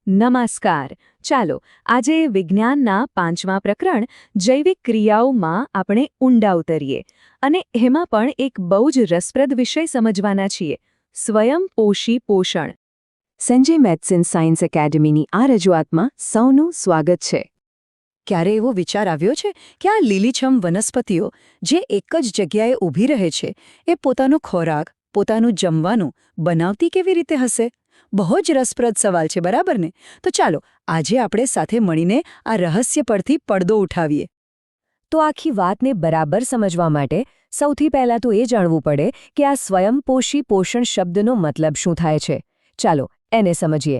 નમસ્કાર. ચાલો આજે વિજ્ઞાનના 5મા પ્રકરણ જૈવિક ક્રિયાઓમાં આપણે ઊંડા ઉતરીએ અને એમાં પણ એક બહુ જ રસપ્રદ વિષય સમજવાના છીએ સ્વયંપોષી પોષણ. સંજય મેથ્સ એન્ડ સાયન્સ એકેડમીની આ રજૂઆતમાં સૌનું સ્વાગત છે. ક્યારે એવો વિચાર આવ્યો છે કે આ લીલીછમ વનસ્પતિઓ જે એક જ જગ્યાએ ઊભી રહે છે એ પોતાનો ખોરાક પોતાનું જમવાનું બનાવતી કેવી રીતે હશે? બહુ જ રસપ્રદ સવાલ છે, બરાબર ને? તો ચાલો આજે આપણે સાથે મળીને આ રહસ્ય પરથી પડદો ઉઠાવીએ. તો આખી વાતને બરાબર સમજવા માટે સૌથી પહેલાં તો એ જાણવું પડે કે આ સ્વયંપોષી પોષણ શબ્દનો મતલબ શું થાય છે. ચાલો એને સમજીએ.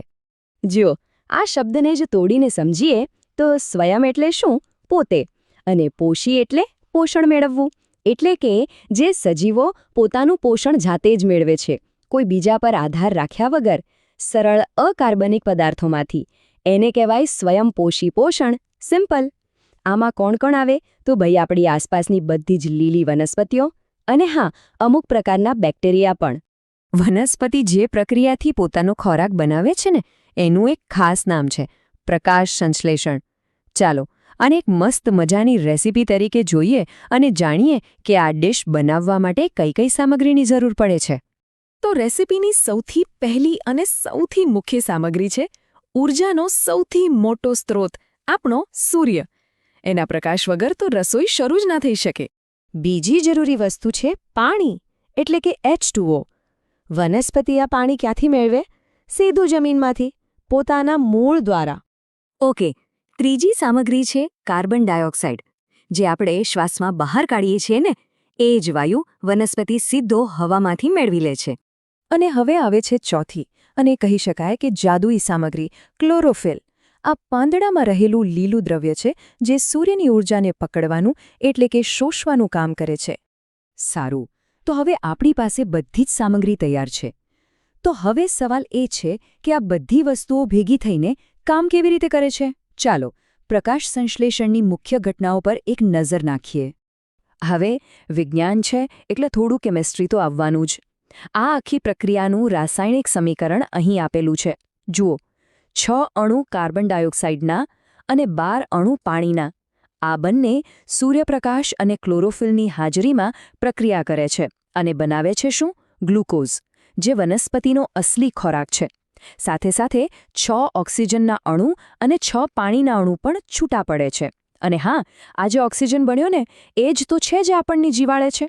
જુઓ, આ શબ્દને જ તોડીને સમજીએ તો સ્વયં એટલે શું? પોતે, અને પોષી એટલે પોષણ મેળવવું. એટલે કે જે સજીવો પોતાનું પોષણ જાતે જ મેળવે છે, કોઈ બીજા પર આધાર રાખ્યા વગર, સરળ અકાર્બનિક પદાર્થોમાંથી. એને કહેવાય સ્વયંપોષી પોષણ. સિમ્પલ. આમાં કોણ કોણ આવે? તો ભાઈ આપણી આસપાસની બધી જ લીલી વનસ્પતિઓ અને હા, અમુક પ્રકારના બેક્ટેરિયા પણ. વનસ્પતિ જે પ્રક્રિયાથી પોતાનો ખોરાક બનાવે છે ને, એનું એક ખાસ નામ છે પ્રકાશ સંશ્લેષણ. ચાલો આને એક મસ્ત મજાની રેસીપી તરીકે જોઈએ અને જાણીએ કે આ ડિશ બનાવવા માટે કઈ કઈ સામગ્રીની જરૂર પડે છે. તો રેસીપીની સૌથી પહેલી અને સૌથી મુખ્ય સામગ્રી છે ઊર્જાનો સૌથી મોટો સ્ત્રોત, આપણો સૂર્ય. એના પ્રકાશ વગર તો રસોઈ શરૂ જ ના થઈ શકે. બીજી જરૂરી વસ્તુ છે પાણી, એટલે કે H2O. વનસ્પતિ આ પાણી ક્યાંથી મેળવે? સીધું જમીનમાંથી, પોતાના મૂળ દ્વારા. ઓકે, ત્રીજી સામગ્રી છે કાર્બન ડાયોક્સાઇડ, જે આપણે શ્વાસમાં બહાર કાઢીએ છીએ ને, એ જ વાયુ વનસ્પતિ સીધો હવામાંથી મેળવી લે છે. અને હવે આવે છે ચોથી અને કહી શકાય કે જાદુઈ સામગ્રી, ક્લોરોફિલ. આ પાંદડામાં રહેલું લીલું દ્રવ્ય છે જે સૂર્યની ઊર્જાને પકડવાનું એટલે કે શોષવાનું કામ કરે છે. સારું, તો હવે આપણી પાસે બધી જ સામગ્રી તૈયાર છે. તો હવે સવાલ એ છે કે આ બધી વસ્તુઓ ભેગી થઈને કામ કેવી રીતે કરે છે? ચાલો પ્રકાશ સંશ્લેષણની મુખ્ય ઘટનાઓ પર એક નજર નાખીએ. હવે વિજ્ઞાન છે એટલે થોડું કેમેસ્ટ્રી તો આવવાનું જ. આ આખી પ્રક્રિયાનું રાસાયણિક સમીકરણ અહીં આપેલું છે. જુઓ, 6 અણુ કાર્બન ડાયોક્સાઇડના અને 12 અણુ પાણીના. આ બંને સૂર્યપ્રકાશ અને ક્લોરોફિલની હાજરીમાં પ્રક્રિયા કરે છે અને બનાવે છે શું? ગ્લુકોઝ, જે વનસ્પતિનો અસલી ખોરાક છે. સાથે સાથે 6 ઓક્સિજનના અણુ અને 6 પાણીના અણુ પણ છૂટા પડે છે. અને હા, આ જે ઓક્સિજન બન્યો ને, એ જ તો છે જે આપણને જીવાડે છે.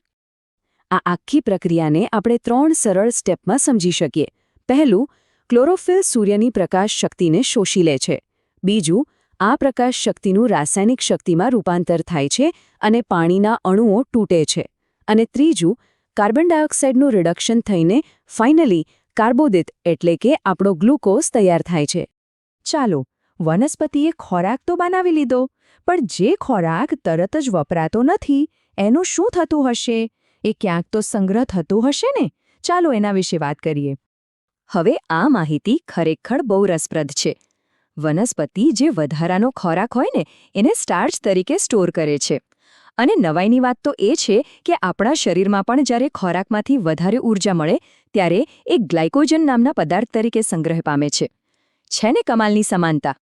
આ આખી પ્રક્રિયાને આપણે 3 સરળ સ્ટેપમાં સમજી શકીએ. પહેલું, ક્લોરોફિલ સૂર્યની પ્રકાશ શક્તિને શોષી લે છે. બીજું, આ પ્રકાશ શક્તિનું રાસાયણિક શક્તિમાં રૂપાંતર થાય છે અને પાણીના અણુઓ તૂટે છે. અને ત્રીજું, કાર્બન ડાયોક્સાઇડનું રિડક્શન થઈને ફાઇનલી કાર્બોદિત એટલે કે આપણો ગ્લુકોઝ તૈયાર થાય છે. ચાલો, વનસ્પતિએ ખોરાક તો બનાવી લીધો, પણ જે ખોરાક તરત જ વપરાતો નથી, એનું શું થતું હશે? એ ક્યાંક તો સંગ્રહ થતો હશે ને? ચાલો એના વિશે વાત કરીએ. હવે આ માહિતી ખરેખર બહુ રસપ્રદ છે. વનસ્પતિ જે વધારાનો ખોરાક હોય ને, એને સ્ટાર્ચ તરીકે સ્ટોર કરે છે. અને નવાઈની વાત તો એ છે કે આપણા શરીરમાં પણ જ્યારે ખોરાકમાંથી વધારે ઊર્જા મળે ત્યારે એ ગ્લાયકોજન નામના પદાર્થ તરીકે સંગ્રહ પામે છે. છે ને કમાલની સમાનતા?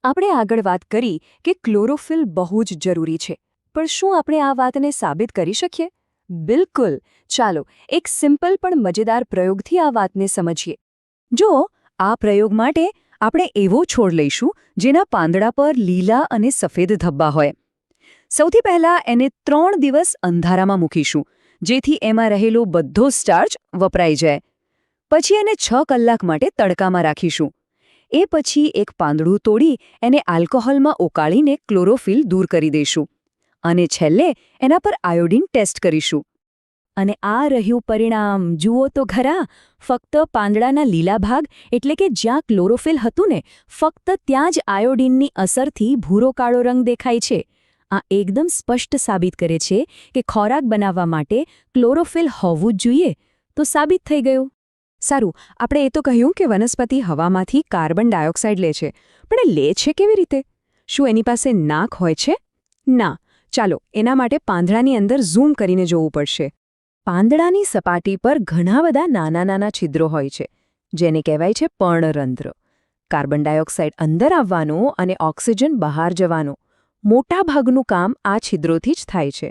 આપણે આગળ વાત કરી કે ક્લોરોફિલ બહુ જ જરૂરી છે, પણ શું આપણે આ વાતને સાબિત કરી શકીએ? બિલકુલ. ચાલો એક સિમ્પલ પણ મજેદાર પ્રયોગથી આ વાતને સમજીએ. જો આ પ્રયોગ માટે આપણે એવો છોડ લઈશું જેના પાંદડા પર લીલા અને સફેદ ધબ્બા હોય. સૌથી પહેલાં એને 3 દિવસ અંધારામાં મૂકીશું, જેથી એમાં રહેલો બધો સ્ટાર્ચ વપરાઈ જાય. પછી એને 6 કલાક માટે તડકામાં રાખીશું. એ પછી એક પાંદડું તોડી એને આલ્કોહોલમાં ઓકાળીને ક્લોરોફિલ દૂર કરી દઈશું. અને છેલ્લે એના પર આયોડિન ટેસ્ટ કરીશું. અને આ રહ્યું પરિણામ. જુઓ તો ખરા, ફક્ત પાંદડાના લીલા ભાગ એટલે કે જ્યાં ક્લોરોફિલ હતું ને, ફક્ત ત્યાં જ આયોડિનની અસરથી ભૂરો કાળો રંગ દેખાય છે. આ એકદમ સ્પષ્ટ સાબિત કરે છે કે ખોરાક બનાવવા માટે ક્લોરોફિલ હોવું જ જોઈએ. તો સાબિત થઈ ગયું. સારું, આપણે એ તો કહ્યું કે વનસ્પતિ હવામાંથી કાર્બન ડાયોક્સાઇડ લે છે, પણ એ લે છે કેવી રીતે? શું એની પાસે નાક હોય છે? ના. ચાલો એના માટે પાંદડાની અંદર ઝૂમ કરીને જોવું પડશે. પાંદડાની સપાટી પર ઘણા બધા નાના નાના છિદ્રો હોય છે, જેને કહેવાય છે પર્ણરંધ્ર. કાર્બન ડાયોક્સાઇડ અંદર આવવાનું અને ઓક્સિજન બહાર જવાનું મોટા ભાગનું કામ આ છિદ્રોથી જ થાય છે.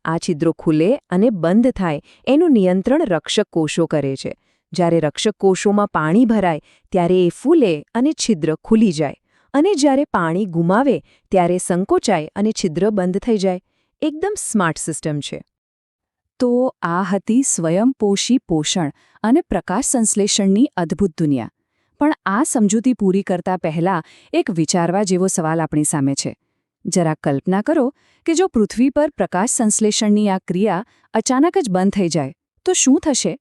આ છિદ્રો ખુલે અને બંધ થાય એનું નિયંત્રણ રક્ષક કોષો કરે છે. જ્યારે રક્ષક કોષોમાં પાણી ભરાય ત્યારે એ ફૂલે અને છિદ્ર ખુલી જાય, અને જ્યારે પાણી ગુમાવે ત્યારે સંકોચાય અને છિદ્ર બંધ થઈ જાય. એકદમ સ્માર્ટ સિસ્ટમ છે. તો આ હતી સ્વયંપોષી પોષણ અને પ્રકાશ સંશ્લેષણની અદ્ભુત દુનિયા. પણ આ સમજૂતી પૂરી કરતા પહેલા એક વિચારવા જેવો સવાલ આપણી સામે છે. જરા કલ્પના કરો કે જો પૃથ્વી પર પ્રકાશ સંશ્લેષણની આ ક્રિયા અચાનક જ બંધ થઈ જાય તો શું થશે?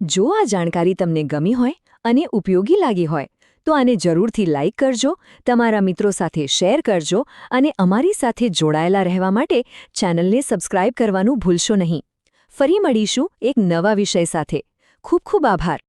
જો આ જાણકારી તમને ગમી હોય અને ઉપયોગી લાગી હોય તો આને જરૂરથી લાઇક કરજો, તમારા મિત્રો સાથે શેર કરજો અને અમારી સાથે જોડાયેલા રહેવા માટે ચેનલને સબસ્ક્રાઇબ કરવાનું ભૂલશો નહીં. ફરી મળીશું એક નવા વિષય સાથે. ખૂબ ખૂબ આભાર.